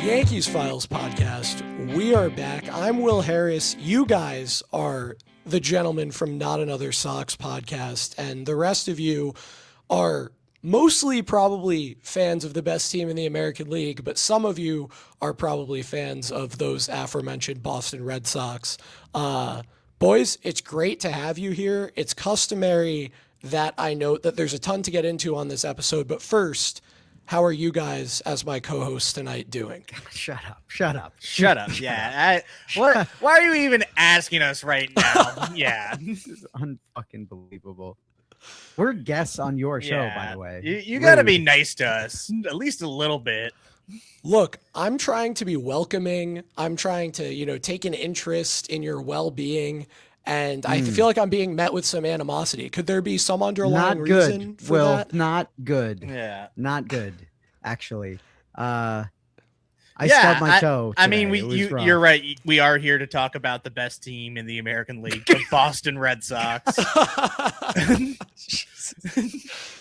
YankeesFiles podcast. We are back. I'm Will Harris. You guys are the gentlemen from Not Another Sox Podcast, and the rest of you are mostly probably fans of the best team in the American League, but some of you are probably fans of those aforementioned Boston Red Sox. Boys, it's great to have you here. It's customary that I note that there's a ton to get into on this episode, but first, how are you guys as my co-hosts tonight doing? Shut up. Yeah. Why are you even asking us right now? Yeah. This is unfucking believable. We're guests on your show, by the way. You got to be nice to us, at least a little bit. Look, I'm trying to be welcoming. I'm trying to, take an interest in your well-being. And I feel like I'm being met with some animosity. Could there be some underlying reason for that? Not good. Yeah. Not good, actually. I stubbed my toe today. I mean, you're right. We are here to talk about the best team in the American League, the Boston Red Sox.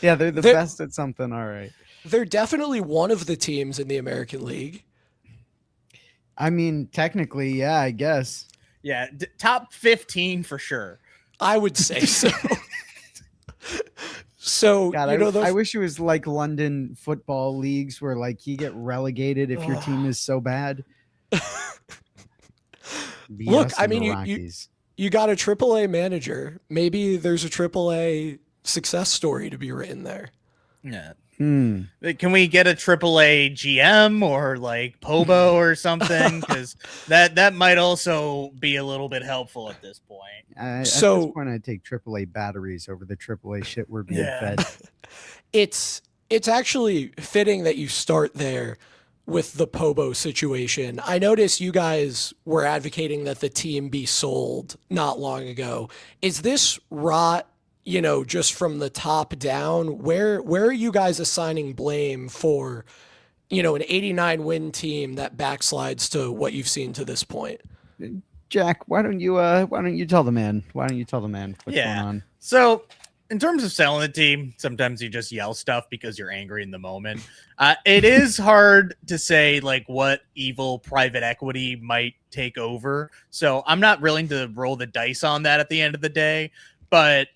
Yeah, they're the best at something. All right. They're definitely one of the teams in the American League. I mean, technically, yeah, I guess. Yeah, top 15 for sure. I would say so. So, God, I wish it was like London football leagues where like you get relegated if your team is so bad. Look, I mean, you got a AAA manager. Maybe there's a AAA success story to be written there. Yeah. Can we get a AAA GM or like Pobo or something? Because that might also be a little bit helpful at this point. At this point, I'd take AAA batteries over the AAA shit we're being fed. It's actually fitting that you start there with the Pobo situation. I noticed you guys were advocating that the team be sold not long ago. Is this rot? Just from the top down, where are you guys assigning blame for, an 89 win team that backslides to what you've seen to this point? Jack, why don't you tell the man? What's going on? So in terms of selling the team, sometimes you just yell stuff because you're angry in the moment. It is hard to say like what evil private equity might take over. So I'm not willing to roll the dice on that at the end of the day, but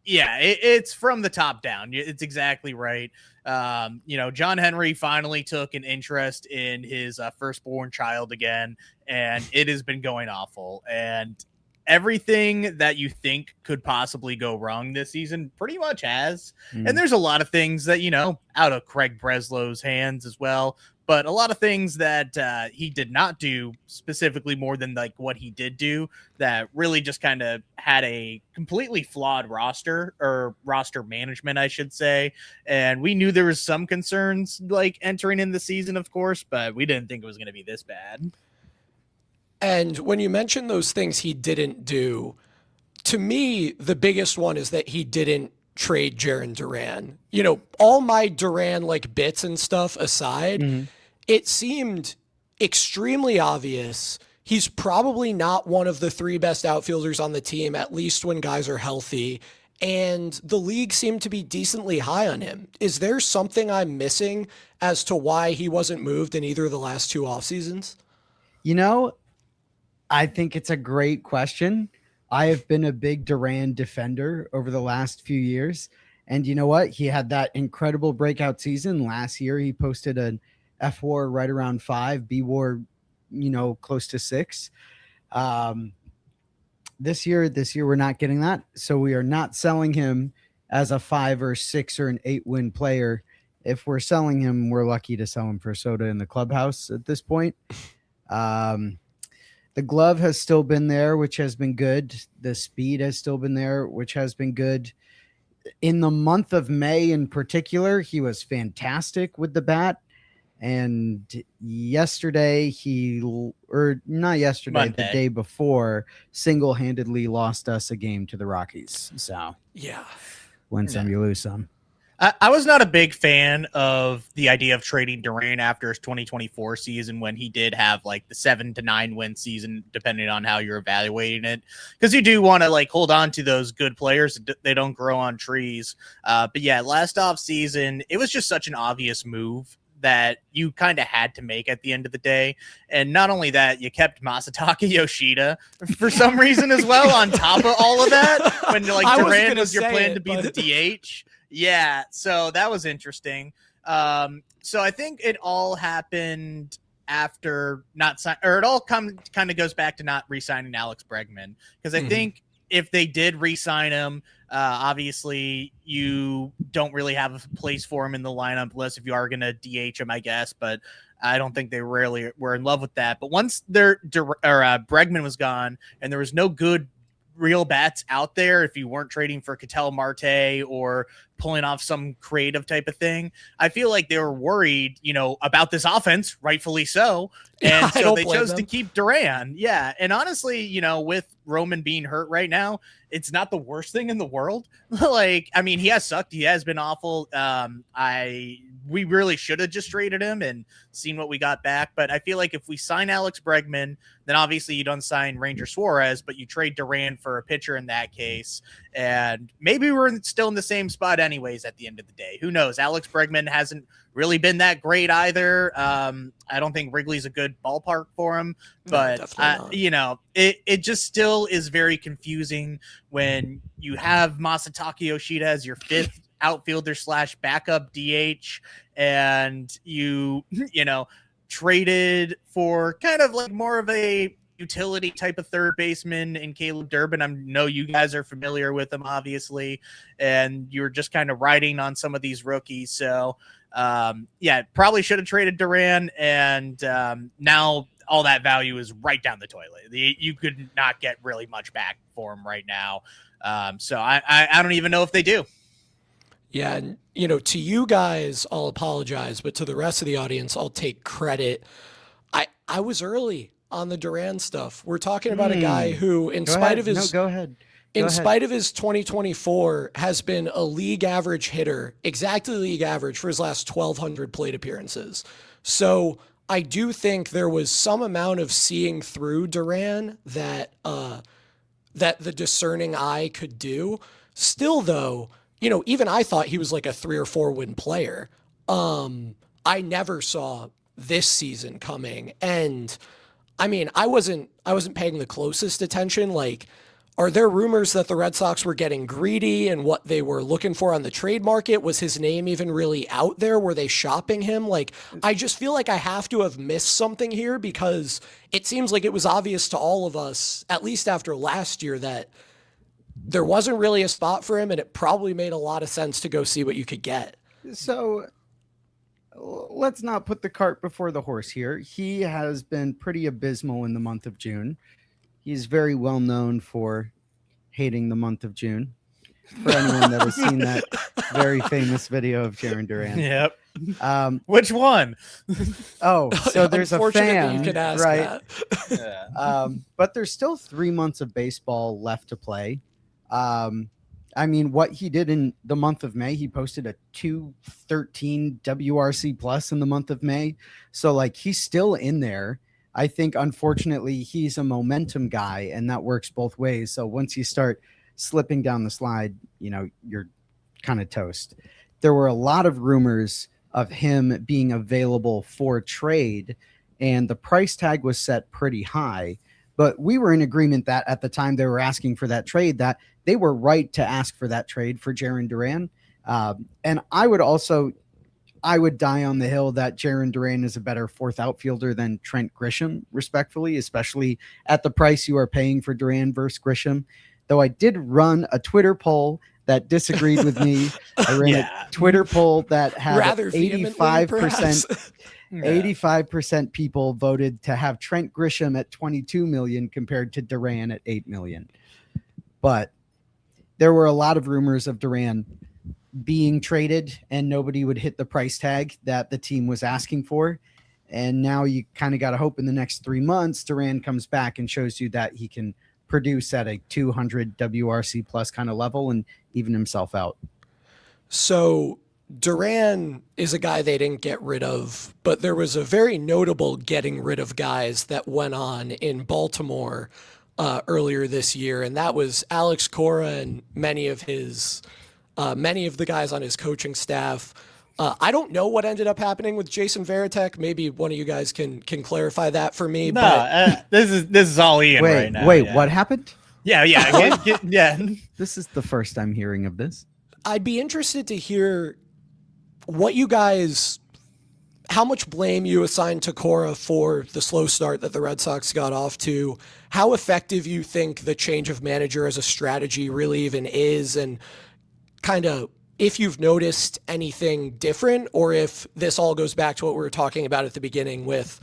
yeah, it's from the top down. It's exactly right. John Henry finally took an interest in his firstborn child again, and it has been going awful. And everything that you think could possibly go wrong this season pretty much has. And there's a lot of things that, out of Craig Breslow's hands as well. But a lot of things that he did not do, specifically more than like what he did do, that really just kind of had a completely flawed roster management, I should say. And we knew there was some concerns like entering in the season, of course, but we didn't think it was going to be this bad. And when you mention those things he didn't do, to me, the biggest one is that he didn't trade Jarren Duran. All my Duran like bits and stuff aside, it seemed extremely obvious he's probably not one of the three best outfielders on the team, at least when guys are healthy, and the league seemed to be decently high on him. Is there something I'm missing as to why he wasn't moved in either of the last two off seasons? I think it's a great question. I have been a big Duran defender over the last few years. And you know what? He had that incredible breakout season. Last year, he posted an F-WAR right around 5, B-WAR, close to 6. This year, we're not getting that. So we are not selling him as a 5 or 6 or an 8 win player. If we're selling him, we're lucky to sell him for soda in the clubhouse at this point. The glove has still been there, which has been good. The speed has still been there, which has been good. In the month of May in particular, he was fantastic with the bat. And yesterday, the day before, single-handedly lost us a game to the Rockies. So, yeah, win some, you lose some. I was not a big fan of the idea of trading Duran after his 2024 season when he did have like the 7 to 9 win season, depending on how you're evaluating it. Because you do want to like hold on to those good players. They don't grow on trees. But yeah, last off season, it was just such an obvious move that you kind of had to make at the end of the day. And not only that, you kept Masataka Yoshida for some reason as well on top of all of that when Duran was your plan to be the DH. Yeah, so that was interesting. So I think it all happened after it all kind of goes back to not re-signing Alex Bregman, because I think if they did re-sign him, obviously you don't really have a place for him in the lineup unless if you are going to DH him, I guess, but I don't think they really were in love with that. But once Bregman was gone and there was no good real bats out there, if you weren't trading for Ketel Marte or pulling off some creative type of thing, I feel like they were worried, about this offense, rightfully so. And so they chose to keep Duran. Yeah. And honestly, with Roman being hurt right now, it's not the worst thing in the world. He has sucked. He has been awful. We really should have just traded him and seen what we got back. But I feel like if we sign Alex Bregman, then obviously you don't sign Ranger Suarez, but you trade Duran for a pitcher in that case. And maybe we're still in the same spot anyways at the end of the day. Who knows? Alex Bregman hasn't really been that great either. I don't think Wrigley's a good ballpark for him, but it just still is very confusing when you have Masataka Yoshida as your fifth outfielder / backup DH, and you traded for kind of like more of a utility type of third baseman in Caleb Durbin. I know you guys are familiar with him, obviously, and you're just kind of riding on some of these rookies. So, probably should have traded Duran, and now all that value is right down the toilet. You could not get really much back for him right now. So I don't even know if they do. Yeah, and to you guys, I'll apologize, but to the rest of the audience, I'll take credit. I was early on the Duran stuff. We're talking about a guy who, in spite of his 2024, has been a league average hitter, exactly league average for his last 1,200 plate appearances. So I do think there was some amount of seeing through Duran that the discerning eye could do. Still, though, even I thought he was like a 3 or 4 win player. I never saw this season coming. And I wasn't paying the closest attention. Like, are there rumors that the Red Sox were getting greedy and what they were looking for on the trade market? Was his name even really out there? Were they shopping him? Like, I just feel like I have to have missed something here, because it seems like it was obvious to all of us, at least after last year, that there wasn't really a spot for him, and it probably made a lot of sense to go see what you could get. So let's not put the cart before the horse here. He has been pretty abysmal in the month of June. He's very well known for hating the month of June. For anyone that has seen that very famous video of Jarren Duran. Yep. Which one? So there's a fan, you could ask right? Yeah. But there's still 3 months of baseball left to play. What he did in the month of May, he posted a 213 WRC plus in the month of May. So he's still in there. I think, unfortunately, he's a momentum guy, and that works both ways. So once you start slipping down the slide, you're kind of toast. There were a lot of rumors of him being available for trade, and the price tag was set pretty high. But we were in agreement that at the time they were asking for that trade, that they were right to ask for that trade for Jarren Duran. And I would die on the hill that Jarren Duran is a better fourth outfielder than Trent Grisham, respectfully, especially at the price you are paying for Duran versus Grisham. Though I did run a Twitter poll that disagreed with me. I ran a Twitter poll that had 85%. 85% people voted to have Trent Grisham at 22 million compared to Duran at 8 million. But there were a lot of rumors of Duran being traded, and nobody would hit the price tag that the team was asking for. And now you kind of got to hope in the next 3 months, Duran comes back and shows you that he can produce at a 200 WRC plus kind of level and even himself out. So Duran is a guy they didn't get rid of, but there was a very notable getting rid of guys that went on in Baltimore earlier this year. And that was Alex Cora and many of the guys on his coaching staff. I don't know what ended up happening with Jason Varitek. Maybe one of you guys can clarify that for me. No, But this is all Ian right now. Wait, yeah. what happened? Yeah. Yeah. This is the first I'm hearing of this. I'd be interested to hear what you guys, how much blame you assign to Cora for the slow start that the Red Sox got off to, how effective you think the change of manager as a strategy really even is, and kind of if you've noticed anything different, or if this all goes back to what we were talking about at the beginning with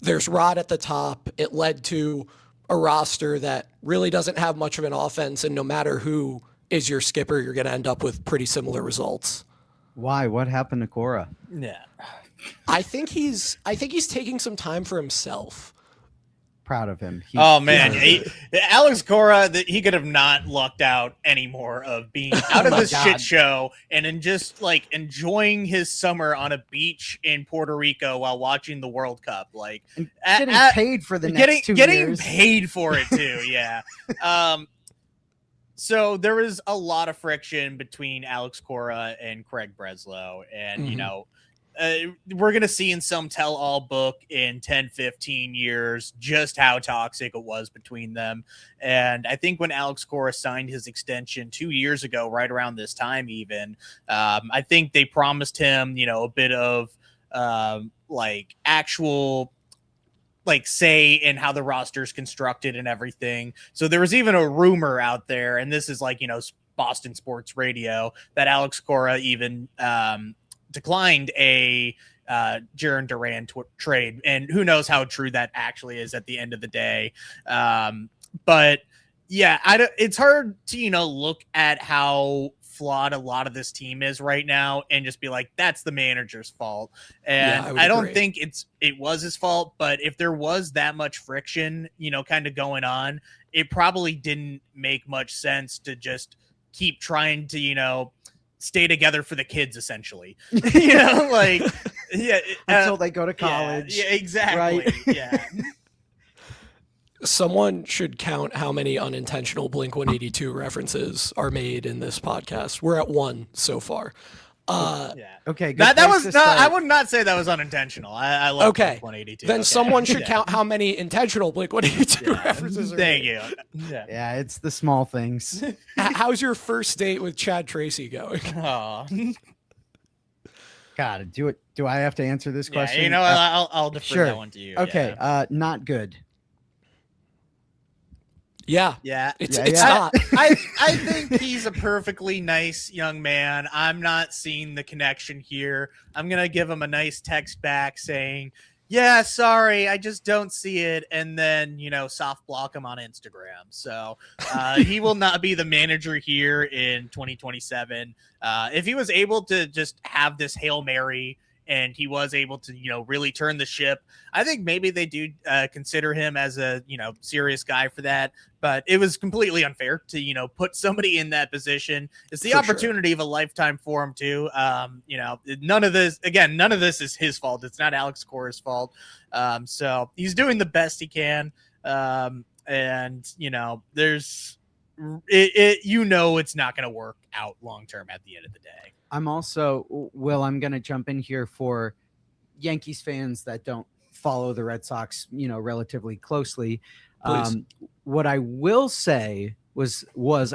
there's Rod at the top. It led to a roster that really doesn't have much of an offense, and no matter who is your skipper, you're going to end up with pretty similar results. Why? What happened to Cora? Yeah. I think he's taking some time for himself. Proud of him. Oh man, Alex Cora, he could have not lucked out anymore of being out of this shit show and in just like enjoying his summer on a beach in Puerto Rico while watching the World Cup. Like and getting paid for the next 2 years. Getting paid for it too. Yeah. So there was a lot of friction between Alex Cora and Craig Breslow, and you know. We're going to see in some tell-all book in 10, 15 years just how toxic it was between them. And I think when Alex Cora signed his extension 2 years ago, right around this time even, I think they promised him, you know, a bit of like actual like say in how the roster is constructed and everything. So there was even a rumor out there, and this is like, you know, Boston sports radio, that Alex Cora even declined a Jaron Duran trade, and who knows how true that actually is at the end of the day. But yeah, it's hard to, you know, look at how flawed a lot of this team is right now and just be like, that's the manager's fault. And yeah, I don't think it was his fault, but if there was that much friction, you know, kind of going on, it probably didn't make much sense to just keep trying to, you know, stay together for the kids, essentially. You know, like, yeah, until they go to college. Yeah, exactly. Right? Yeah. Someone should count how many unintentional Blink-182 references are made in this podcast. We're at 1 so far. Yeah. Okay. That was not, I would not say that was unintentional. I love Blink-182. Then someone should count how many intentional Blink-182 references are Thank made. you. Yeah, it's the small things. How's your first date with Chad Tracy going? God, do I have to answer this question? You know, I'll defer that one to you. Okay. Not good. Yeah. It's not. I think he's a perfectly nice young man. I'm not seeing the connection here. I'm going to give him a nice text back saying, yeah, sorry, I just don't see it. And then, you know, soft block him on Instagram. So he will not be the manager here in 2027. If he was able to just have this Hail Mary and he was able to, you know, really turn the ship, I think maybe they do consider him as a, you know, serious guy for that. But it was completely unfair to, you know, put somebody in that position. It's the opportunity of a lifetime for him too. You know, none of this is his fault. It's not Alex Cora's fault. So he's doing the best he can. And, you know, there's you know, it's not going to work out long term at the end of the day. I'm also, I'm going to jump in here for Yankees fans that don't follow the Red Sox, you know, relatively closely. What I will say was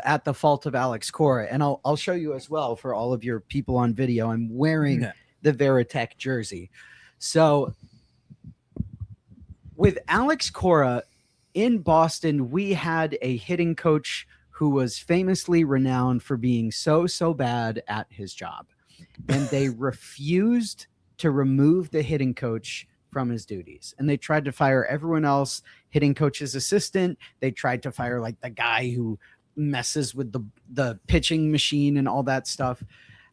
at the fault of Alex Cora, and I'll show you as well for all of your people on video. I'm wearing the Varitek jersey. So with Alex Cora in Boston, we had a hitting coach who was famously renowned for being so bad at his job. And they refused to remove the hitting coach from his duties. And they tried to fire everyone else, hitting coach's assistant. They tried to fire like the guy who messes with the pitching machine and all that stuff.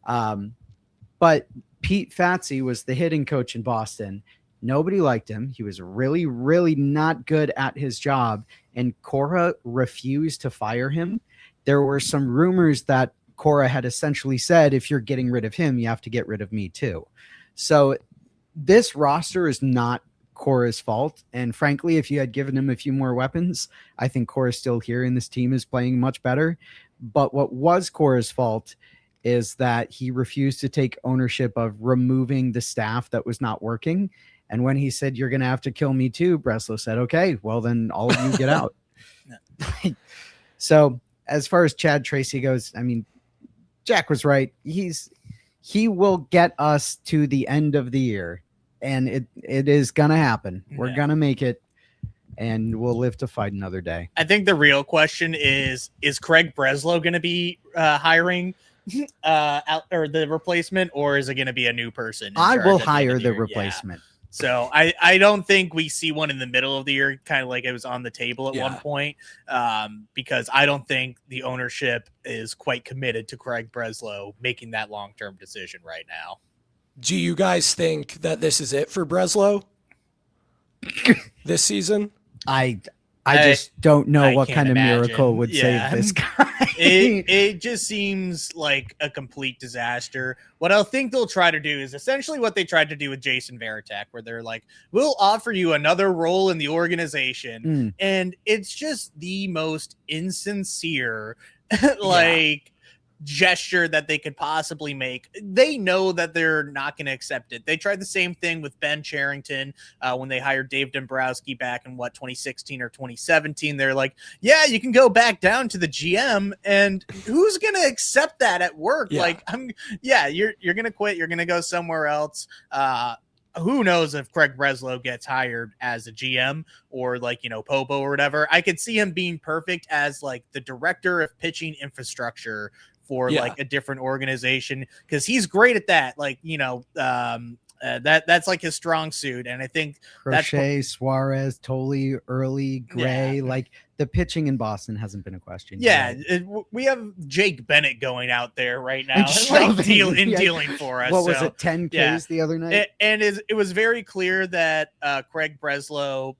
But Pete Fatsi was the hitting coach in Boston. Nobody liked him. He was really, really not good at his job. And Cora refused to fire him. There were some rumors that Cora had essentially said, if you're getting rid of him, you have to get rid of me too. So this roster is not Cora's fault. And frankly, if you had given him a few more weapons, I think Cora's still here and this team is playing much better. But what was Cora's fault is that he refused to take ownership of removing the staff that was not working. And when he said, "You're going to have to kill me too," Breslow said, "Okay, well then all of you get out." So as far as Chad Tracy goes, I mean, Jack was right. He will get us to the end of the year, and it is going to happen. We're going to make it, and we'll live to fight another day. I think the real question is Craig Breslow going to be hiring or the replacement, or is it going to be a new person? I will hire the replacement. Yeah. So I don't think we see one in the middle of the year, kind of like it was on the table at one point, because I don't think the ownership is quite committed to Craig Breslow making that long-term decision right now. Do you guys think that this is it for Breslow this season? I just don't know what kind of miracle would save this guy. It just seems like a complete disaster. What I think they'll try to do is essentially what they tried to do with Jason Varitek, where they're like, "We'll offer you another role in the organization," and it's just the most insincere, gesture that they could possibly make. They know that they're not going to accept it. They tried the same thing with Ben Cherington when they hired Dave Dombrowski back in 2016 or 2017. They're like, "Yeah, you can go back down to the GM," and who's going to accept that at work? Like, you're going to quit. You're going to go somewhere else. Who knows if Craig Breslow gets hired as a GM or Popo or whatever. I could see him being perfect as like the director of pitching infrastructure for like a different organization, because he's great at that. That's like his strong suit. And I think Crochet, Suarez, Tolley, Early, Gray, like the pitching in Boston hasn't been a question. We have Jake Bennett going out there right now and dealing for us. What was it, 10 Ks the other night? It was very clear that Craig Breslow,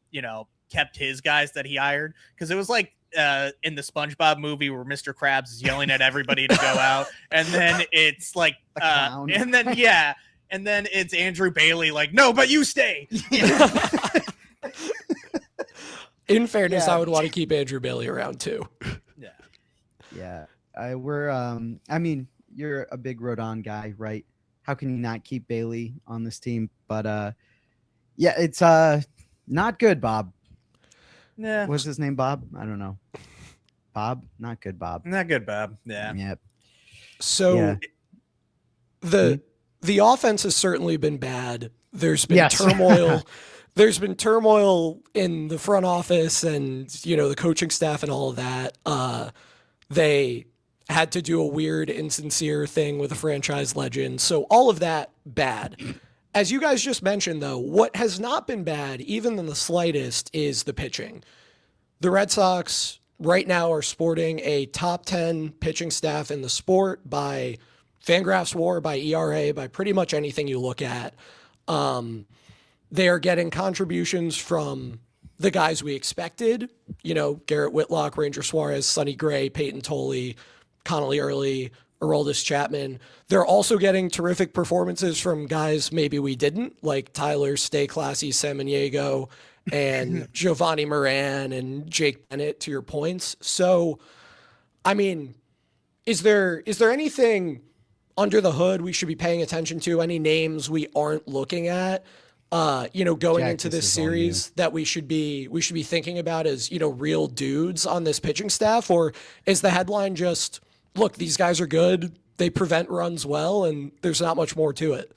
kept his guys that he hired, because it was like in the SpongeBob movie where Mr. Krabs is yelling at everybody to go out, and then it's like and then it's Andrew Bailey like, "No, but you stay." In fairness, I would want to keep Andrew Bailey around too. I mean, you're a big Rodon guy, right? How can you not keep Bailey on this team? But it's not good, Bob. Yeah. What's his name, Bob? I don't know. Bob? Not good, Bob. Not good, Bob. Yeah. Yep. So the offense has certainly been bad. There's been turmoil. There's been turmoil in the front office and, the coaching staff and all of that. They had to do a weird, insincere thing with a franchise legend. So all of that bad. As you guys just mentioned, though, what has not been bad, even in the slightest, is the pitching. The Red Sox right now are sporting a top 10 pitching staff in the sport by Fangraphs WAR, by ERA, by pretty much anything you look at. They are getting contributions from the guys we expected, Garrett Whitlock, Ranger Suarez, Sonny Gray, Peyton Tolley, Connolly Early, Aroldis Chapman. They're also getting terrific performances from guys maybe we didn't, like Tyler Stay Classy Samaniego and Giovanni Moran and Jake Bennett, to your points. So, I mean, is there anything under the hood we should be paying attention to? Any names we aren't looking at, going into this series that we should be thinking about as, real dudes on this pitching staff? Or is the headline just, look, these guys are good, they prevent runs well, and there's not much more to it?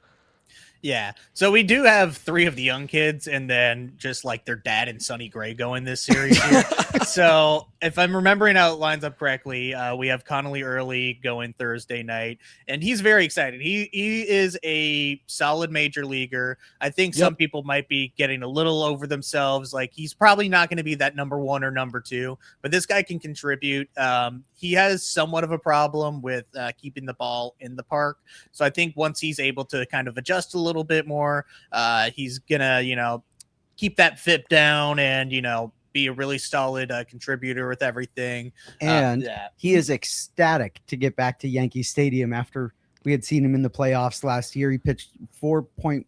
Yeah. So we do have 3 of the young kids, and then just like their dad and Sonny Gray going this series here. So if I'm remembering how it lines up correctly, we have Connolly Early going Thursday night, and he's very excited. He is a solid major leaguer. I think some people might be getting a little over themselves. Like, he's probably not going to be that number 1 or number 2, but this guy can contribute. He has somewhat of a problem with keeping the ball in the park. So I think once he's able to kind of adjust a little bit more, he's gonna, keep that FIP down and, be a really solid contributor with everything. And he is ecstatic to get back to Yankee Stadium after we had seen him in the playoffs last year. He pitched 4.4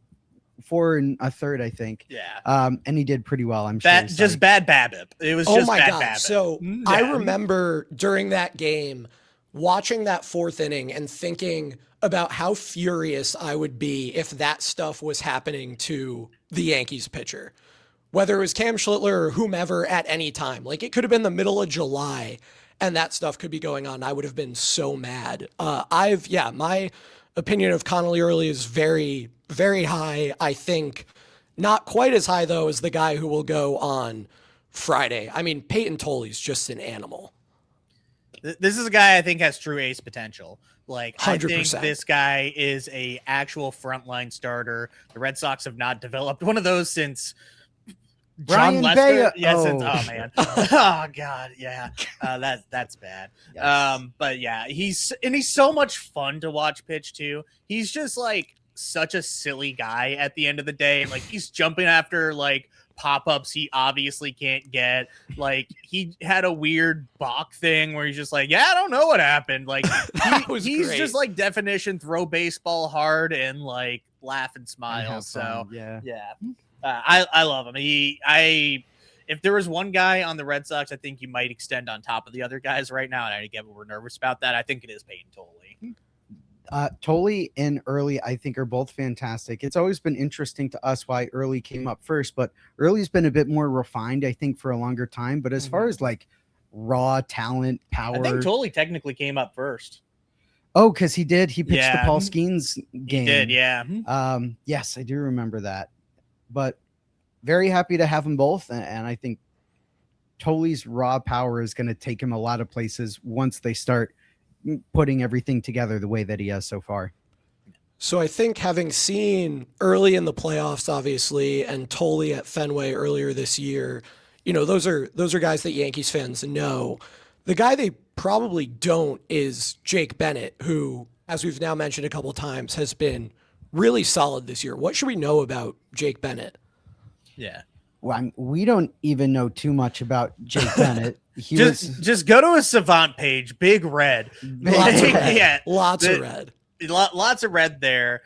1/3, I think. Yeah. And he did pretty well, I'm sure. Just bad BABIP. It was just bad BABIP. So I remember during that game watching that fourth inning and thinking about how furious I would be if that stuff was happening to the Yankees pitcher, whether it was Cam Schlittler or whomever at any time. Like, it could have been the middle of July and that stuff could be going on. I would have been so mad. My opinion of Connolly Early is very, very high. I think not quite as high, though, as the guy who will go on Friday. I mean, Peyton Toley's just an animal. This is a guy I think has true ace potential. Like, 100%. I think this guy is a actual frontline starter. The Red Sox have not developed one of those since John Lester. Man. Oh God. Yeah. That's bad. Yes. But yeah, he's so much fun to watch pitch too. He's just like such a silly guy at the end of the day. Like, he's jumping after like pop-ups he obviously can't get. Like, he had a weird balk thing where he's just like, yeah, I don't know what happened. Like, he's great. Just like definition throw baseball hard and like laugh and smile. So yeah. I love him. If there was one guy on the Red Sox I think you might extend on top of the other guys right now, and I get we're nervous about that, I think it is Peyton Toley. Toley and Early, I think, are both fantastic. It's always been interesting to us why Early came up first, but Early's been a bit more refined, I think, for a longer time. But as far as like raw talent, power, I think Toley technically came up first. Oh, because he did. He pitched the Paul Skeens game. He did, yeah. Yes, I do remember that. But very happy to have them both, and I think Toley's raw power is going to take him a lot of places once they start putting everything together the way that he has so far. So I think, having seen Early in the playoffs, obviously, and Toley at Fenway earlier this year, you know, those are guys that Yankees fans know. The guy they probably don't is Jake Bennett, who, as we've now mentioned a couple of times, has been really solid this year. What should we know about Jake Bennett? Yeah. Well, we don't even know too much about Jake Bennett. Just go to a Savant page, big red. Lots of red. Yeah, lots of red there.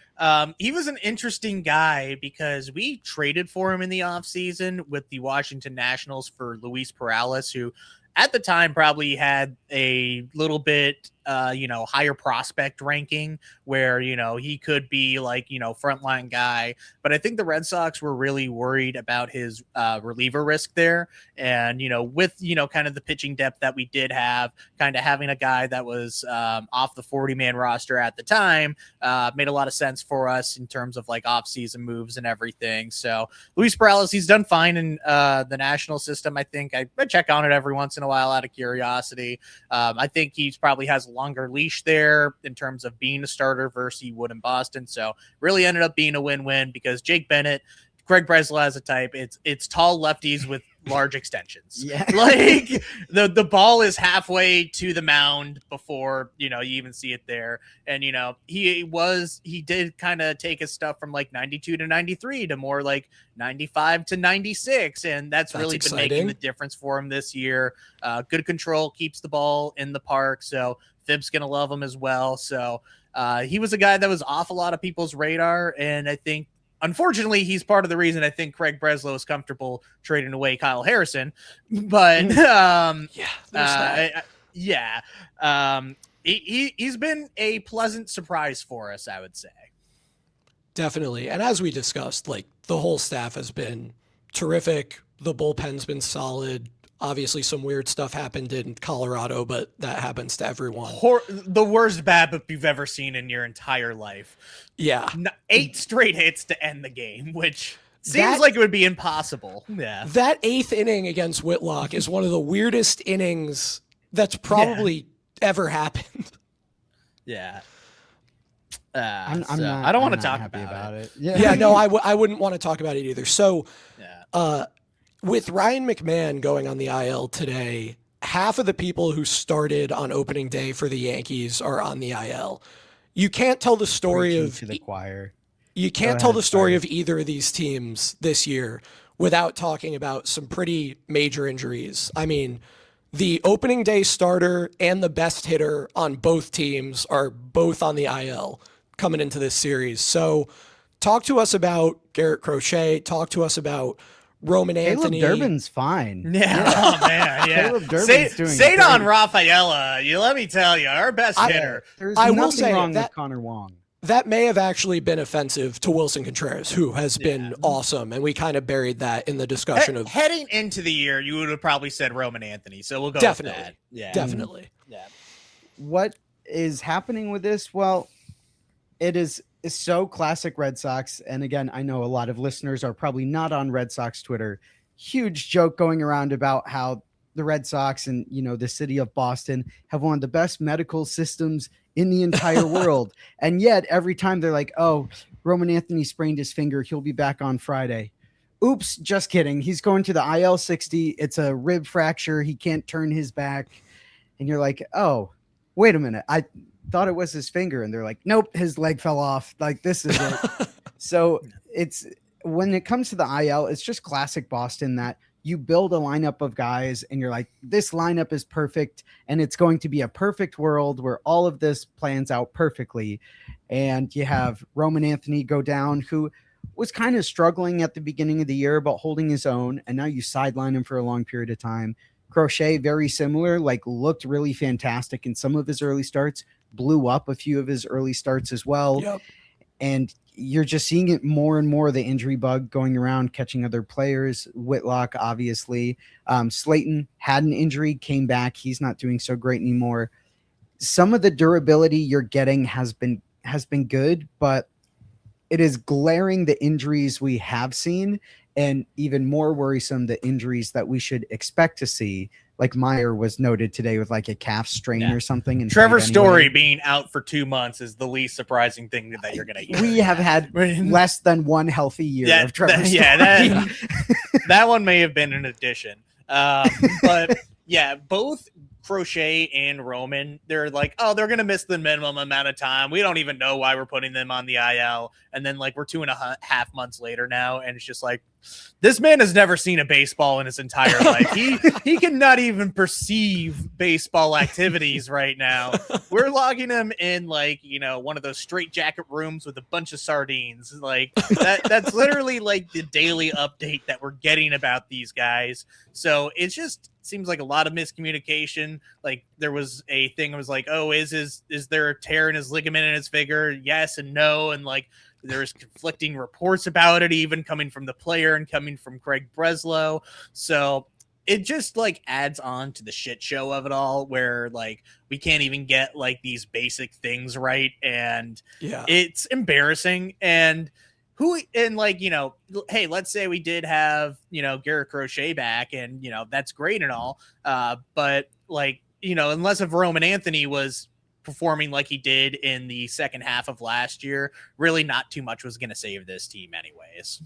He was an interesting guy because we traded for him in the offseason with the Washington Nationals for Luis Perales, who at the time probably had a little bit higher prospect ranking where, he could be like, frontline guy. But I think the Red Sox were really worried about his reliever risk there. And, with, kind of the pitching depth that we did have, kind of having a guy that was off the 40-man roster at the time made a lot of sense for us in terms of like off-season moves and everything. So Luis Perales, he's done fine in the national system. I think I check on it every once in a while out of curiosity. I think he's probably has a longer leash there in terms of being a starter versus he would in Boston. So really ended up being a win-win because Jake Bennett, Greg Breslow as a type, it's tall lefties with large extensions. Yeah. Like the ball is halfway to the mound before, you even see it there. And, he did kind of take his stuff from like 92 to 93 to more like 95 to 96. And that's really exciting. Been making the difference for him this year. Good control, keeps the ball in the park. So Thib's going to love him as well. So he was a guy that was off a lot of people's radar. And I think, unfortunately, he's part of the reason I think Craig Breslow is comfortable trading away Kyle Harrison. But he's been a pleasant surprise for us, I would say. Definitely. And as we discussed, like, the whole staff has been terrific. The bullpen's been solid. Obviously, some weird stuff happened in Colorado, but that happens to everyone. The worst BABIP you've ever seen in your entire life. Yeah. 8 straight hits to end the game, which seems like it would be impossible. Yeah. That 8th inning against Whitlock is one of the weirdest innings that's probably ever happened. Yeah. I don't want to talk about it. Yeah, no, I wouldn't want to talk about it either. So, with Ryan McMahon going on the IL today, half of the people who started on opening day for the Yankees are on the IL. You can't tell the story of the choir. You can't tell the story of either of these teams this year without talking about some pretty major injuries. I mean, the opening day starter and the best hitter on both teams are both on the IL coming into this series. So talk to us about Garrett Crochet. Talk to us about Roman Caleb Anthony. Durbin's fine. Yeah. Oh man. Yeah. Caleb Durbin's doing Sadon great. Rafaela, you let me tell you, our best hitter. There's I will nothing say wrong that- with Connor Wong. That may have actually been offensive to Wilson Contreras, who has been awesome, and we kind of buried that in the discussion of Heading into the year, you would have probably said Roman Anthony. So we'll go Definitely. with that. Yeah. definitely. Yeah. What is happening with this? Well, it is so classic Red Sox. And again, I know a lot of listeners are probably not on Red Sox Twitter. Huge joke going around about how the Red Sox and, the city of Boston have one of the best medical systems in the entire world. And yet every time they're like, oh, Roman Anthony sprained his finger, he'll be back on Friday. Oops, just kidding. He's going to the IL 60. It's a rib fracture. He can't turn his back. And you're like, oh, wait a minute. I thought it was his finger. And they're like, nope, his leg fell off. Like, this is it. So it's, when it comes to the IL, it's just classic Boston that you build a lineup of guys and you're like, this lineup is perfect. And it's going to be a perfect world where all of this plans out perfectly. And you have Roman Anthony go down, who was kind of struggling at the beginning of the year, but holding his own. And now you sideline him for a long period of time. Crochet, very similar, like looked really fantastic in some of his early starts, blew up a few of his early starts as well. Yep. And you're just seeing it more and more, the injury bug going around, catching other players. Whitlock, obviously. Slayton had an injury, came back. He's not doing so great anymore. Some of the durability you're getting has been good, but it is glaring the injuries we have seen, and even more worrisome the injuries that we should expect to see. Like Meyer was noted today with like a calf strain or something. And Trevor played Story anyway. being out for 2 months is the least surprising thing that you're going to hear. We have had less than one healthy year of Trevor Story. Yeah, that one may have been an addition. But yeah, both Crochet and Roman, they're like, oh, they're going to miss the minimum amount of time. We don't even know why we're putting them on the IL. And then like we're 2.5 months later now. And it's just like, this man has never seen a baseball in his entire life. He cannot even perceive baseball activities right now. We're logging him in like, one of those straitjacket rooms with a bunch of sardines. Like that's literally like the daily update that we're getting about these guys. So it just seems like a lot of miscommunication. Like there was a thing that was like, oh, is there a tear in his ligament in his finger? Yes and no. And like, there's conflicting reports about it, even coming from the player and coming from Craig Breslow. So it just like adds on to the shit show of it all, where like we can't even get like these basic things right. And it's embarrassing. And hey, let's say we did have, Garrett Crochet back and, that's great and all. But like, unless if Roman Anthony was performing like he did in the second half of last year, really not too much was going to save this team anyways.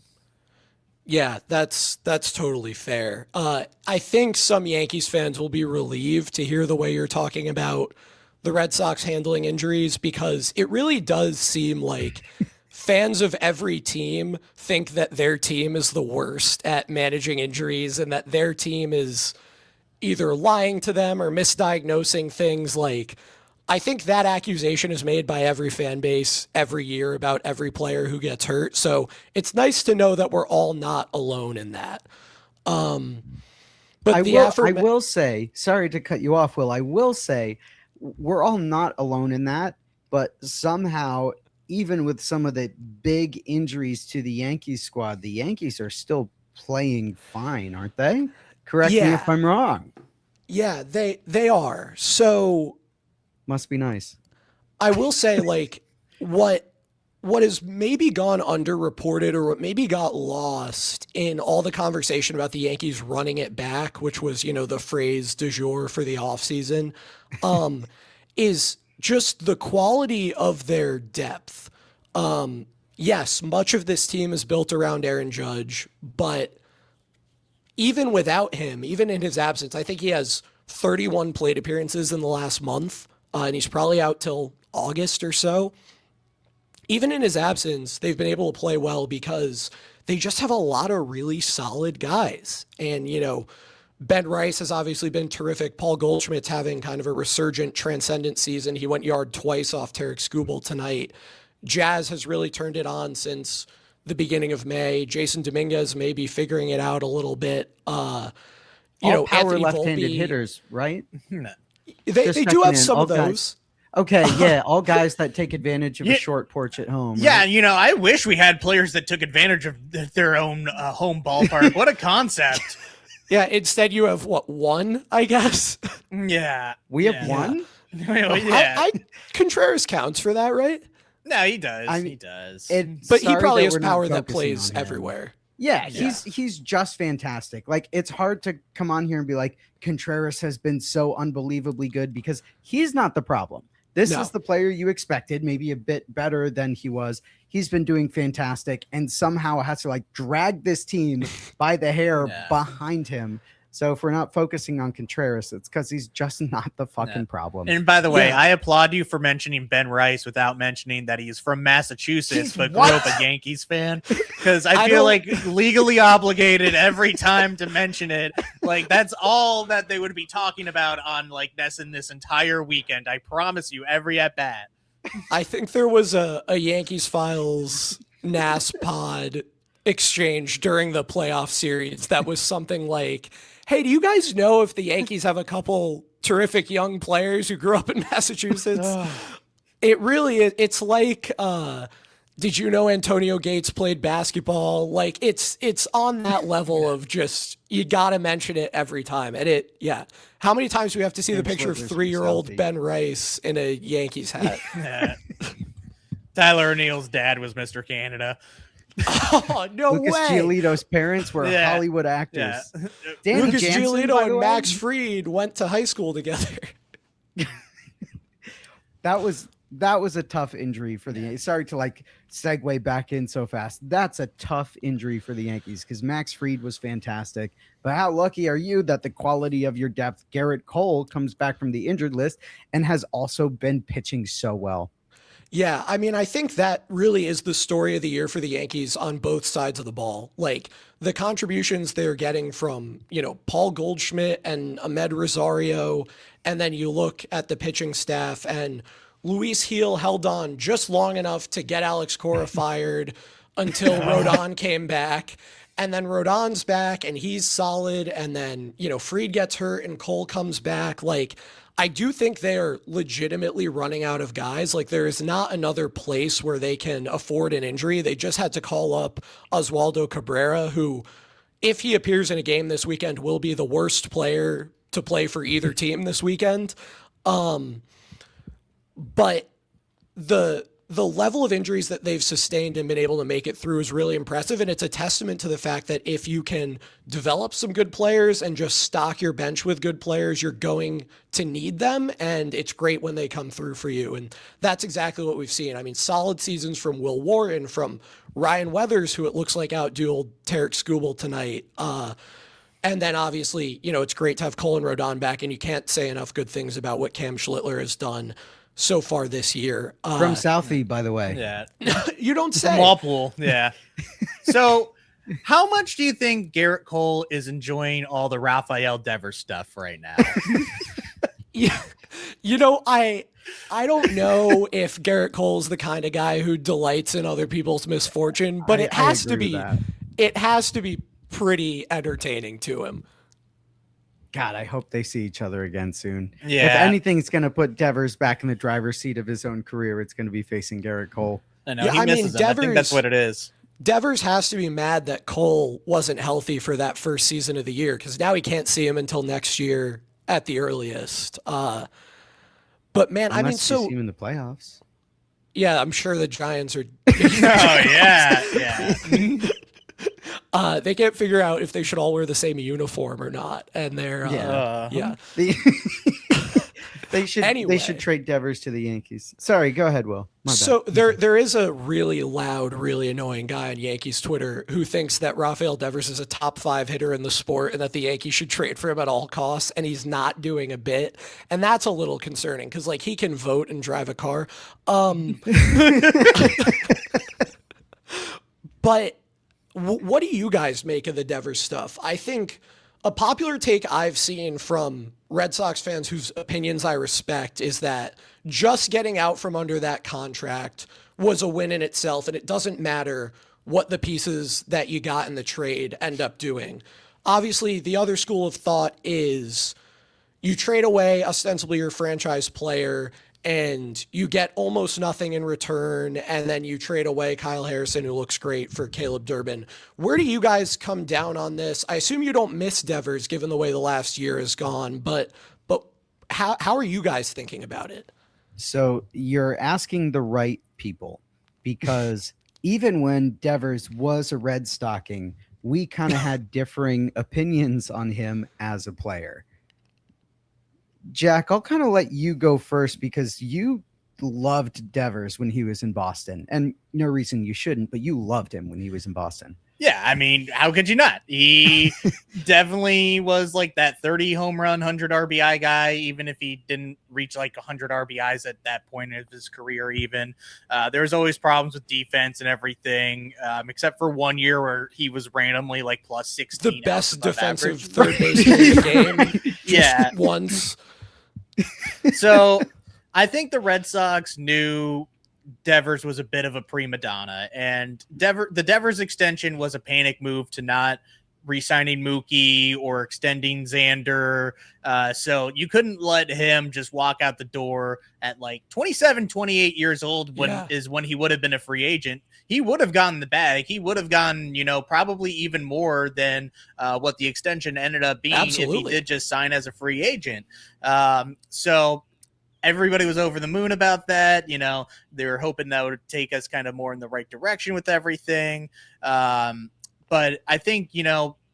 Yeah, that's totally fair. I think some Yankees fans will be relieved to hear the way you're talking about the Red Sox handling injuries, because it really does seem like fans of every team think that their team is the worst at managing injuries and that their team is either lying to them or misdiagnosing things. Like, I think that accusation is made by every fan base every year about every player who gets hurt. So it's nice to know that we're all not alone in that. But I will say, sorry to cut you off, Will. I will say we're all not alone in that, but somehow, even with some of the big injuries to the Yankees squad, the Yankees are still playing fine, aren't they? Correct me if I'm wrong. Yeah, they are. So must be nice. I will say, like, what has maybe gone underreported or what maybe got lost in all the conversation about the Yankees running it back, which was, the phrase du jour for the offseason, is just the quality of their depth. Yes, much of this team is built around Aaron Judge, but even without him, even in his absence, I think he has 31 plate appearances in the last month. And he's probably out till August or so. Even in his absence, they've been able to play well because they just have a lot of really solid guys. And, Ben Rice has obviously been terrific. Paul Goldschmidt's having kind of a resurgent, transcendent season. He went yard twice off Tarek Skubal tonight. Jazz has really turned it on since the beginning of May. Jason Dominguez may be figuring it out a little bit. Power Anthony left-handed Volpe, hitters, right? They Just do have checking in. some All of guys. those. Okay, yeah, all guys that take advantage of Yeah. a short porch at home. Yeah, right? I wish we had players that took advantage of their own home ballpark. What a concept. Yeah, instead you have one, I guess. Yeah. We have one? Yeah. Contreras counts for that, right? No, he does. He He does. But he Sorry probably that has we're not power that focusing plays on him. everywhere. Yeah, Yeah. he's just fantastic. Like, it's hard to come on here and be like, Contreras has been so unbelievably good, because he's not the problem. This No. is the player you expected, maybe a bit better than he was. He's been doing fantastic, and somehow has to like drag this team by the hair Yeah. behind him. So if we're not focusing on Contreras, it's because he's just not the fucking problem. And by the way, Yeah. I applaud you for mentioning Ben Rice without mentioning that he's from Massachusetts, He's but what? grew up a Yankees fan. Because I I feel don't- like legally obligated every time to mention it. Like, that's all that they would be talking about on like this entire weekend. I promise you, every at bat. I think there was a Yankees Files NAS pod exchange during the playoff series that was something like, hey, do you guys know if the Yankees have a couple terrific young players who grew up in Massachusetts? It really is. It's like, did you know Antonio Gates played basketball? Like, it's on that level of just, you got to mention it every time. And how many times do we have to see the Tim picture of Schlittler's 3-year-old selfie. Ben Rice in a Yankees hat? Yeah. Tyler O'Neill's dad was Mr. Canada. Oh, no Lucas way. That parents were Yeah. Hollywood Yeah. actors. Danny Lucas Jansen, by Giolito the and way, Max Fried went to high school together. that was a tough injury for the Yankees. Sorry to like segue back in so fast. That's a tough injury for the Yankees, because Max Fried was fantastic. But how lucky are you that the quality of your depth, Garrett Cole, comes back from the injured list and has also been pitching so well? Yeah, I mean, I think that really is the story of the year for the Yankees on both sides of the ball. Like, the contributions they're getting from, Paul Goldschmidt and Ahmed Rosario, and then you look at the pitching staff, and Luis Gil held on just long enough to get Alex Cora fired until Rodon came back. And then Rodon's back, and he's solid, and then, Fried gets hurt, and Cole comes back. Like, I do think they're legitimately running out of guys. Like, there is not another place where they can afford an injury. They just had to call up Oswaldo Cabrera, who, if he appears in a game this weekend, will be the worst player to play for either team this weekend. But the level of injuries that they've sustained and been able to make it through is really impressive. And it's a testament to the fact that if you can develop some good players and just stock your bench with good players, you're going to need them. And it's great when they come through for you. And that's exactly what we've seen. I mean, solid seasons from Will Warren, from Ryan Weathers, who it looks like outdueled Tarek Skubal tonight. And then obviously, it's great to have Colin Rodon back, and you can't say enough good things about what Cam Schlittler has done so far this year. From Southie, by the way. Yeah. You don't From say. Walpole. Yeah. So, how much do you think Garrett Cole is enjoying all the Rafael Devers stuff right now? Yeah. I don't know if Garrett Cole's the kind of guy who delights in other people's misfortune, but it I has to agree be with that. it has to be pretty entertaining to him. God, I hope they see each other again soon. Yeah. If anything's going to put Devers back in the driver's seat of his own career, it's going to be facing Garrett Cole. I know Yeah, he I mean, misses him. I think that's Devers- what it is. Devers has to be mad that Cole wasn't healthy for that first season of the year, because now he can't see him until next year at the earliest. But man, Unless I mean, you so see him in the playoffs. yeah, I'm sure the Giants are. Oh yeah, yeah. They can't figure out if they should all wear the same uniform or not, and they're yeah. They should Anyway. trade Devers to the Yankees. Sorry, go ahead, Will. My bad. So there is a really loud, really annoying guy on Yankees Twitter who thinks that Rafael Devers is a top 5 hitter in the sport and that the Yankees should trade for him at all costs, and he's not doing a bit. And that's a little concerning because like he can vote and drive a car. But what do you guys make of the Devers stuff? I think a popular take I've seen from Red Sox fans whose opinions I respect is that just getting out from under that contract was a win in itself, and it doesn't matter what the pieces that you got in the trade end up doing. Obviously, the other school of thought is you trade away ostensibly your franchise player and you get almost nothing in return, and then you trade away Kyle Harrison, who looks great, for Caleb Durbin. Where do you guys come down on this? I assume you don't miss Devers given the way the last year has gone, but how are you guys thinking about it? So you're asking the right people, because even when Devers was a Red Stocking, we kind of had differing opinions on him as a player. Jack, I'll kind of let you go first because you loved Devers when he was in Boston, and no reason you shouldn't, but you loved him when he was in Boston. Yeah, I mean, how could you not? He definitely was like that 30 home run, 100 RBI guy, even if he didn't reach like 100 RBIs at that point of his career even. There's always problems with defense and everything, except for 1 year where he was randomly like plus 16. The best defensive third baseman in the game. Yeah. Once. So I think the Red Sox knew Devers was a bit of a prima donna, and the Devers extension was a panic move to not re-signing Mookie or extending Xander. So you couldn't let him just walk out the door at like 27, 28 years old when he would have been a free agent. He would have gotten the bag. He would have gotten, probably even more than what the extension ended up being. Absolutely. If he did just sign as a free agent. So everybody was over the moon about that. They were hoping that would take us kind of more in the right direction with everything. But I think,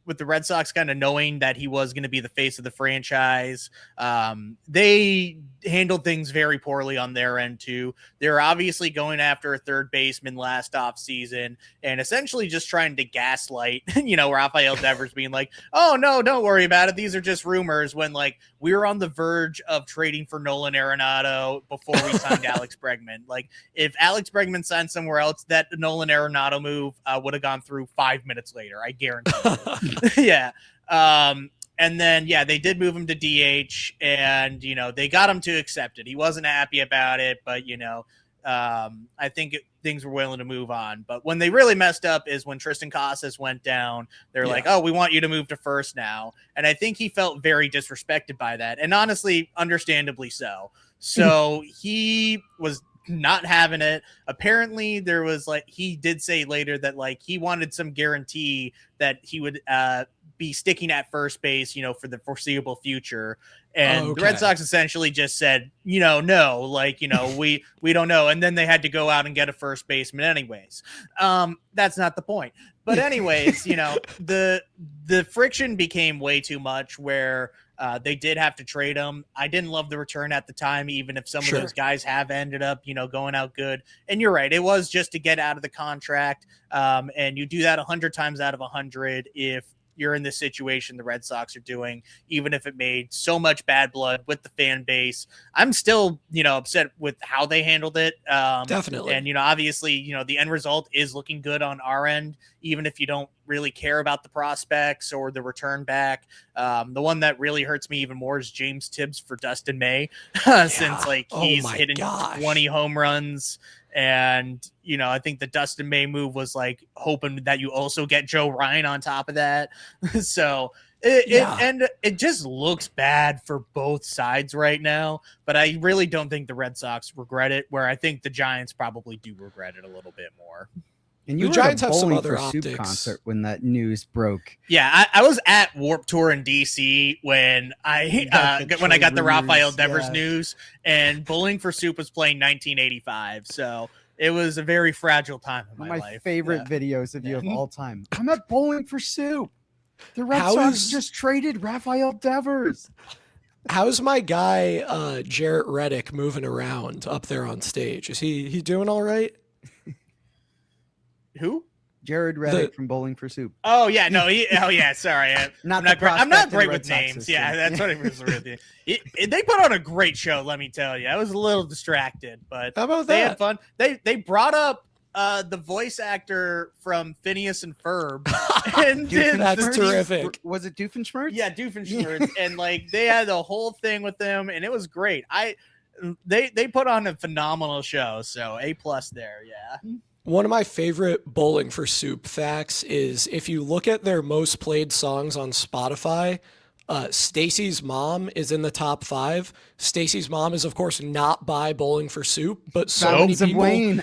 with the Red Sox kind of knowing that he was going to be the face of the franchise, they handled things very poorly on their end too. They're obviously going after a third baseman last offseason and essentially just trying to gaslight, Rafael Devers being like, oh no, don't worry about it. These are just rumors, when like we were on the verge of trading for Nolan Arenado before we signed Alex Bregman. Like if Alex Bregman signed somewhere else, that Nolan Arenado move would have gone through 5 minutes later. I guarantee it. Yeah. And then, they did move him to DH, and, they got him to accept it. He wasn't happy about it, but, I think things were willing to move on. But when they really messed up is when Tristan Casas went down. They're like, oh, we want you to move to first now. And I think he felt very disrespected by that. And honestly, understandably so. So he was not having it. Apparently there was he did say later that he wanted some guarantee that he would be sticking at first base, for the foreseeable future. And the Red Sox essentially just said, no, we don't know. And then they had to go out and get a first baseman anyways. That's not the point. But anyways, the friction became way too much where they did have to trade him. I didn't love the return at the time, even if some of those guys have ended up, going out good. And you're right. It was just to get out of the contract. And you do that 100 times out of 100 if you're in this situation the Red Sox are doing, even if it made so much bad blood with the fan base. I'm still, upset with how they handled it. Definitely. And, obviously, the end result is looking good on our end, even if you don't really care about the prospects or the return back. The one that really hurts me even more is James Tibbs for Dustin May, since he's hitting 20 home runs. And, I think the Dustin May move was hoping that you also get Joe Ryan on top of that. So it just looks bad for both sides right now. But I really don't think the Red Sox regret it, where I think the Giants probably do regret it a little bit more. And the Giants have some other optics. Concert when that news broke. Yeah, I was at Warped Tour in DC when I got the Rafael Devers news, and Bowling for Soup was playing 1985. So it was a very fragile time in my life. My favorite videos of you of all time. I'm at Bowling for Soup. The Red Sox just traded Rafael Devers. How's my guy Jarrett Reddick moving around up there on stage? Is he doing all right? Who? Jared Reddick from Bowling for Soup. Oh yeah, no. Sorry, I'm not great with names. Sox yeah, that's what it was. They put on a great show. Let me tell you, I was a little distracted, but how about they had fun. They brought up the voice actor from Phineas and Ferb, and that's terrific. Was it Doofenshmirtz? Yeah, Doofenshmirtz, and they had the whole thing with them, and it was great. They put on a phenomenal show, so A+ there. Yeah. One of my favorite Bowling for Soup facts is if you look at their most played songs on Spotify, Stacy's Mom is in the top 5. Stacy's Mom is, of course, not by Bowling for Soup, but so many Fountains of people... Wayne.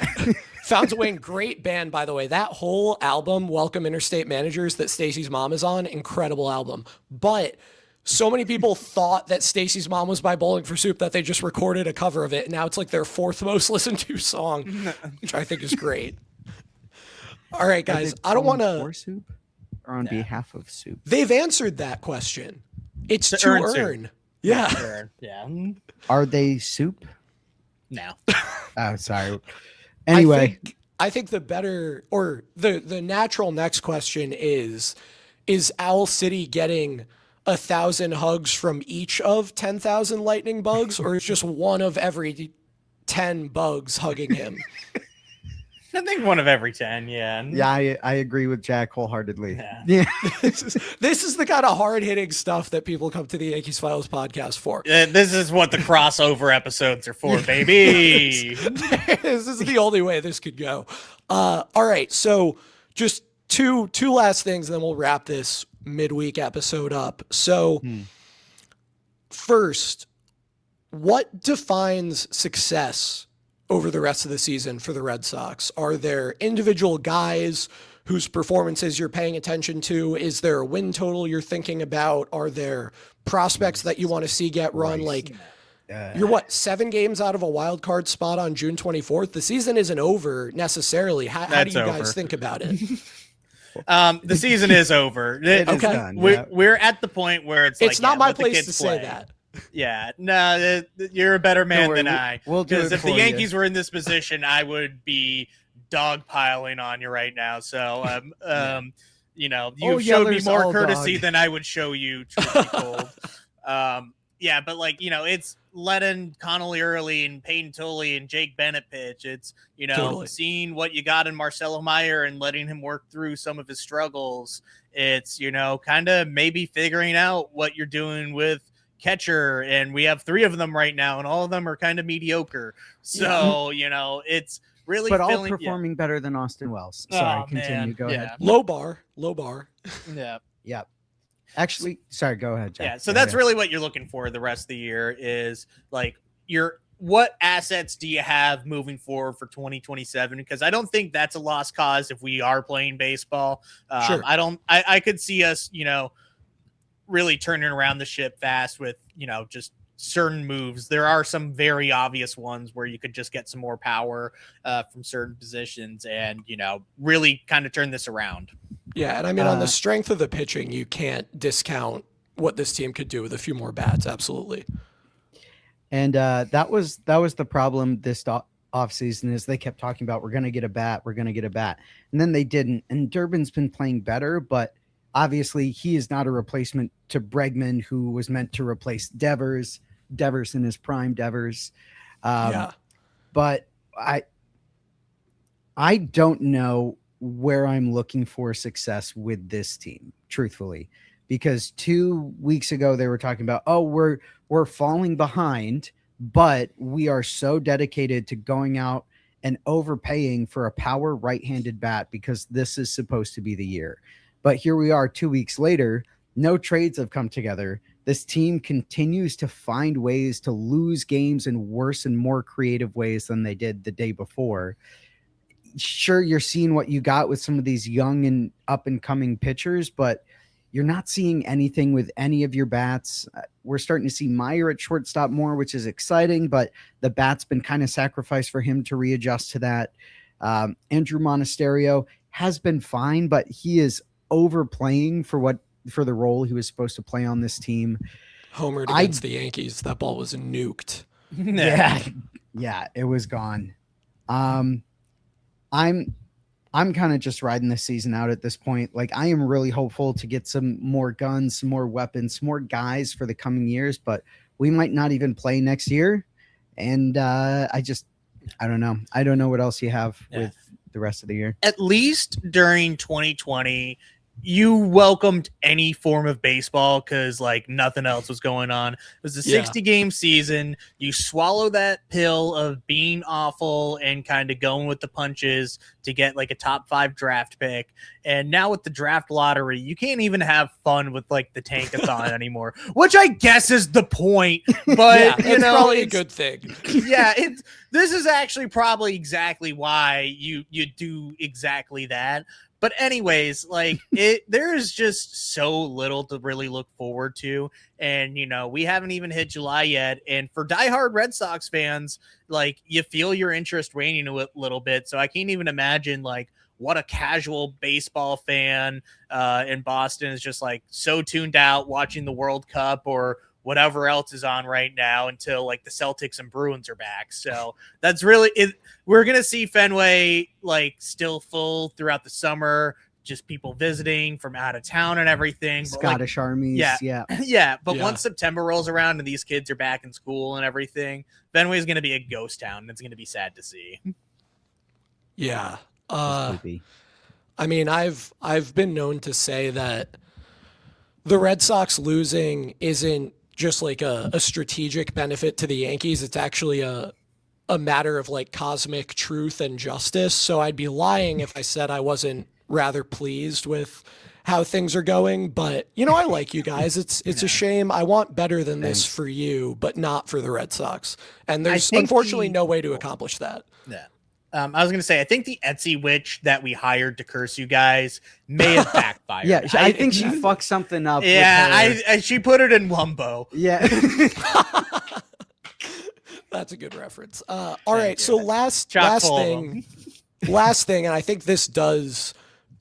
Fountains of Wayne, great band, by the way. That whole album, Welcome Interstate Managers, that Stacy's Mom is on, incredible album. But so many people thought that Stacy's Mom was by Bowling for Soup that they just recorded a cover of it. And now it's like their 4th most listened to song, which I think is great. All right, guys, I don't want to... For Soup or on behalf of Soup? They've answered that question. It's to earn. Yeah. Yeah. Are they soup? No. Oh, sorry. Anyway, I think the better, or the natural next question is Owl City getting 1,000 hugs from each of 10,000 lightning bugs, or is just one of every 10 bugs hugging him? I think one of every 10, yeah. Yeah, I agree with Jack wholeheartly. Yeah. This is the kind of hard-hitting stuff that people come to the Yankees Files podcast for. This is what the crossover episodes are for, baby. This is the only way this could go. All right, so just two last things, and then we'll wrap this midweek episode up. So first, what defines success over the rest of the season for the Red Sox? Are there individual guys whose performances you're paying attention to? Is there a win total you're thinking about? Are there prospects that you want to see get run? Like, you're 7 games out of a wild card spot on June 24th. The season isn't over necessarily. How do you guys think about it? The season is over. It is done, We're at the point where it's not my place to say that. Yeah, no, you're a better man than I. We'll do because it if the for Yankees were in this position, I would be dogpiling on you right now. So, you've showed me more courtesy than I would show you. Truth be told. Yeah, but it's letting Connolly Early and Peyton Tully and Jake Bennett pitch. It's Totally. seeing what you got in Marcelo Meyer and letting him work through some of his struggles. It's kind of maybe figuring out what you're doing with catcher, and we have 3 of them right now, and all of them are kind of mediocre. So it's really but all performing better than Austin Wells. Sorry, continue. Go ahead. Low bar. Yeah. Actually, sorry, go ahead, Jack. Yeah, so that's really what you're looking for the rest of the year is what assets do you have moving forward for 2027? Because I don't think that's a lost cause if we are playing baseball. Sure. I could see us, really turning around the ship fast with, just certain moves. There are some very obvious ones where you could just get some more power from certain positions and, really kind of turn this around. Yeah. And I mean, on the strength of the pitching, you can't discount what this team could do with a few more bats. Absolutely. And that was the problem this offseason is they kept talking about, we're going to get a bat. And then they didn't. And Durbin's been playing better, but obviously he is not a replacement to Bregman, who was meant to replace Devers in his prime. But I don't know where I'm looking for success with this team, truthfully, because 2 weeks ago they were talking about, we're falling behind, but we are so dedicated to going out and overpaying for a power right-handed bat because this is supposed to be the year. But here we are 2 weeks later, no trades have come together. This team continues to find ways to lose games in worse and more creative ways than they did the day before. Sure, you're seeing what you got with some of these young and up-and-coming pitchers, but you're not seeing anything with any of your bats. We're starting to see Meyer at shortstop more, which is exciting, but the bat's been kind of sacrificed for him to readjust to that. Andrew Monasterio has been fine, but he is overplaying for the role he was supposed to play on this team. Homered against the Yankees. That ball was nuked. Yeah, it was gone. I'm kind of just riding this season out at this point. Like, I am really hopeful to get some more guns, some more weapons, some more guys for the coming years, but we might not even play next year. And I don't know. I don't know what else you have with the rest of the year. At least during 2020, you welcomed any form of baseball because like nothing else was going on. It was a 60-game season. You swallow that pill of being awful and kind of going with the punches to get like a top 5 draft pick. And now with the draft lottery, you can't even have fun with like the tankathon anymore, which I guess is the point. But it's probably a good thing. Yeah, this is actually probably exactly why you do exactly that. But anyways, like there is just so little to really look forward to. And, we haven't even hit July yet. And for diehard Red Sox fans, like you feel your interest waning a little bit. So I can't even imagine like what a casual baseball fan in Boston is just like so tuned out watching the World Cup or whatever else is on right now until like the Celtics and Bruins are back. So that's really it. We're going to see Fenway like still full throughout the summer, just people visiting from out of town and everything. Scottish armies. Yeah. Yeah. But once September rolls around and these kids are back in school and everything, Fenway is going to be a ghost town. And it's going to be sad to see. Yeah. I mean, I've been known to say that the Red Sox losing isn't just like a strategic benefit to the Yankees. It's actually a matter of like cosmic truth and justice. So I'd be lying if I said I wasn't rather pleased with how things are going. But, I like you guys. It's a shame. I want better than this for you, but not for the Red Sox. And there's unfortunately no way to accomplish that. Yeah. I was going to say, I think the Etsy witch that we hired to curse you guys may have backfired. Yeah, I think she fucked something up. Yeah, she put it in Wumbo. Yeah. That's a good reference. All right, so last thing, and I think this does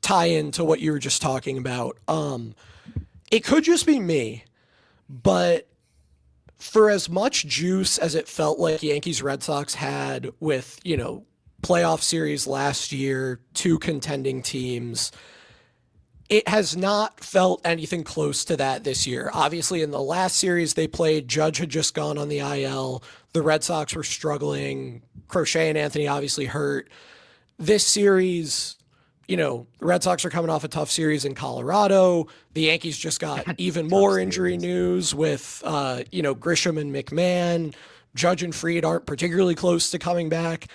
tie into what you were just talking about. It could just be me, but for as much juice as it felt like Yankees Red Sox had with, playoff series last year, 2 contending teams, it has not felt anything close to that this year. Obviously, in the last series they played, Judge had just gone on the IL. The Red Sox were struggling. Crochet and Anthony obviously hurt. This series, the Red Sox are coming off a tough series in Colorado. The Yankees just got even more injury news with, Grisham and McMahon. Judge and Fried aren't particularly close to coming back.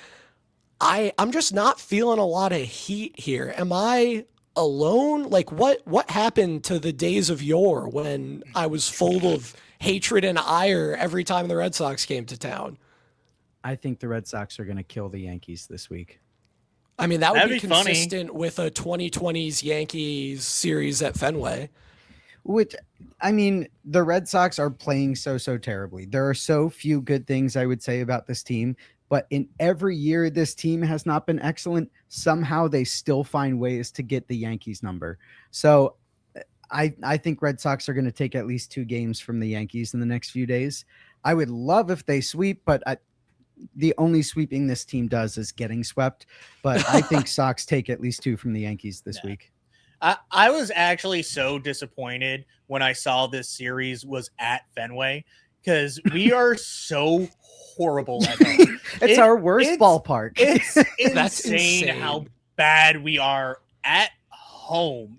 I'm just not feeling a lot of heat here. Am I alone? Like what happened to the days of yore when I was full of hatred and ire every time the Red Sox came to town? I think the Red Sox are going to kill the Yankees this week. I mean, that would be funny. consistent with a 2020s Yankees series at Fenway. Which, I mean, the Red Sox are playing so terribly. There are so few good things I would say about this team, but in every year this team has not been excellent. Somehow they still find ways to get the Yankees number. So I think Red Sox are going to take at least 2 games from the Yankees in the next few days. I would love if they sweep, but the only sweeping this team does is getting swept. But I think Sox take at least 2 from the Yankees this week. I was actually so disappointed when I saw this series was at Fenway because we are so horrible at home. It's our worst ballpark. It's That's insane how bad we are at home.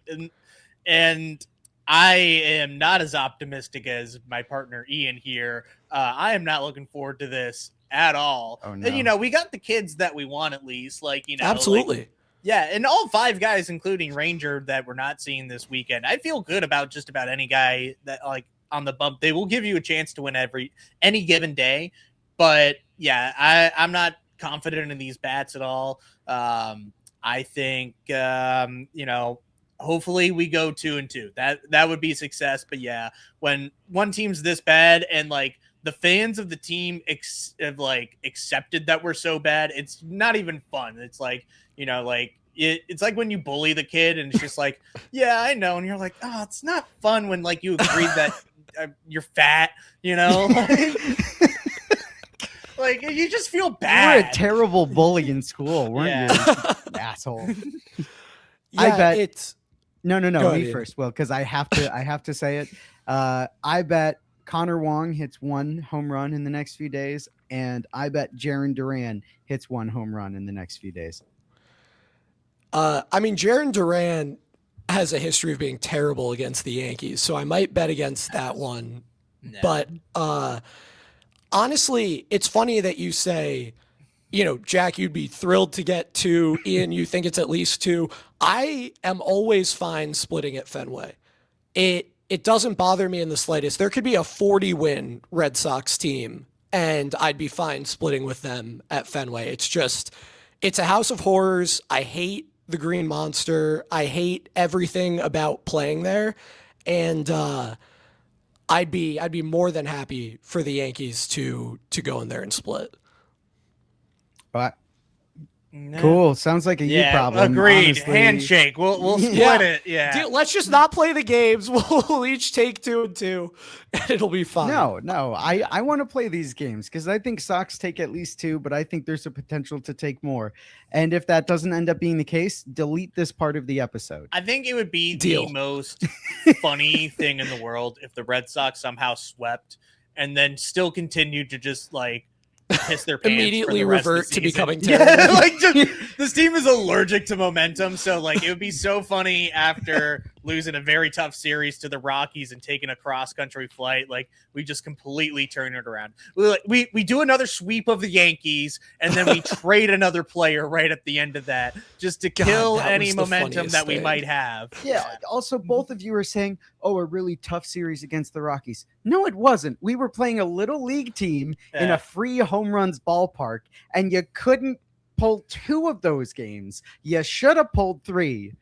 And I am not as optimistic as my partner Ian here. I am not looking forward to this at all. Oh, no. And, we got the kids that we want at least. Absolutely. Like, yeah, and all 5 guys, including Ranger, that we're not seeing this weekend. I feel good about just about any guy that like on the bump. They will give you a chance to win any given day. But yeah, I'm not confident in these bats at all. I think hopefully we go 2-2. That would be success. But yeah, when one team's this bad and like the fans of the team have like accepted that we're so bad, it's not even fun. It's like, it's like when you bully the kid and it's just like, yeah, I know. And you're like, oh, it's not fun when like you agreed that you're fat, like you just feel bad. You were a terrible bully in school, weren't you? Asshole. Yeah, I bet it's no, Go me ahead. first, Will, because I have to say it. I bet Connor Wong hits 1 home run in the next few days, and I bet Jarren Duran hits 1 home run in the next few days. I mean, Jarren Duran has a history of being terrible against the Yankees, so I might bet against that one. No. But honestly, it's funny that you say, Jack, you'd be thrilled to get 2. Ian, you think it's at least 2. I am always fine splitting at Fenway. It doesn't bother me in the slightest. There could be a 40-win Red Sox team, and I'd be fine splitting with them at Fenway. It's a house of horrors. I hate the Green Monster. I hate everything about playing there, and I'd be more than happy for the Yankees to go in there and split. But cool. Sounds like a you problem. Agreed. Honestly. Handshake. We'll split it. Yeah. Dude, let's just not play the games. We'll each take 2 and 2, and it'll be fine. No. I want to play these games because I think Sox take at least 2, but I think there's a potential to take more. And if that doesn't end up being the case, delete this part of the episode. I think it would be Deal. the most funny thing in the world if the Red Sox somehow swept and then still continued to just piss their pants Immediately for the rest of the revert to season. becoming terrible. This team is allergic to momentum, so it would be so funny after losing a very tough series to the Rockies and taking a cross-country flight, we just completely turn it around. We do another sweep of the Yankees, and then we trade another player right at the end of that just to kill any momentum that we might have. Yeah. Also, both of you are saying, a really tough series against the Rockies. No, it wasn't. We were playing a little league team in a free home runs ballpark, and you couldn't pull 2 of those games. You should have pulled 3.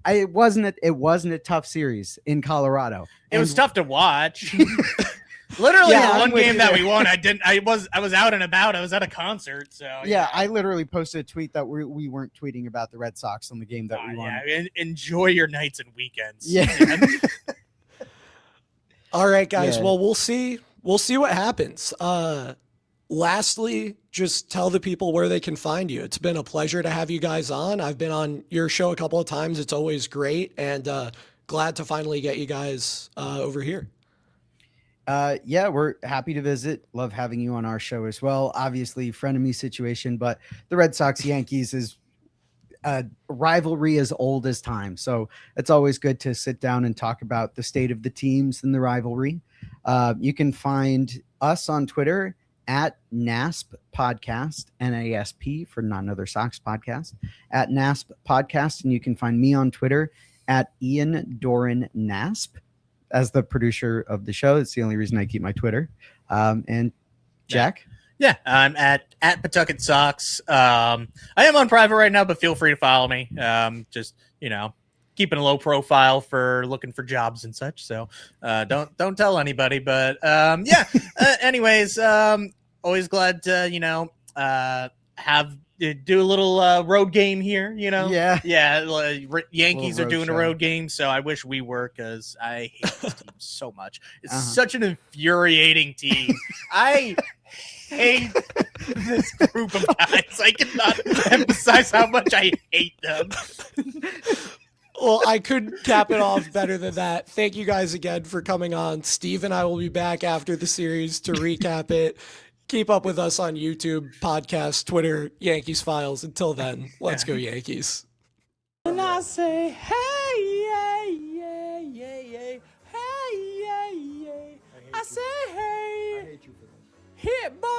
It wasn't a tough series in Colorado. It was tough to watch. Literally, the one game that we won, I was out and about. I was at a concert, so yeah. I literally posted a tweet that we weren't tweeting about the Red Sox on the game that we won. Yeah, enjoy your nights and weekends. Yeah. All right, guys. Yeah. Well, we'll see what happens. Lastly, just tell the people where they can find you. It's been a pleasure to have you guys on. I've been on your show a couple of times. It's always great, and glad to finally get you guys over here. Yeah, we're happy to visit. Love having you on our show as well. Obviously, frenemy situation, but the Red Sox Yankees is a rivalry as old as time. So it's always good to sit down and talk about the state of the teams and the rivalry. You can find us on Twitter at NASP Podcast, NASP for Not Another Sox Podcast, at NASP Podcast. And you can find me on Twitter at Ian Doran NASP as the producer of the show. It's the only reason I keep my Twitter. And Jack? Yeah, I'm at Pawtucket Sox. I am on private right now, but feel free to follow me. Just, keeping a low profile for looking for jobs and such. So don't tell anybody. But anyways, always glad to do a little road game here. Yankees are doing a road game, so I wish we were, because I hate this team so much. It's such an infuriating team. I hate this group of guys. I cannot emphasize how much I hate them. Well, I couldn't cap it off better than that. Thank you guys again for coming on. Steve and I will be back after the series to recap it. Keep up with us on YouTube, podcast, Twitter, Yankees Files. Until then, let's go Yankees. And I say, hey, yeah, yeah, yeah, yeah, hey, yeah, yeah. I say, hey, hit ball.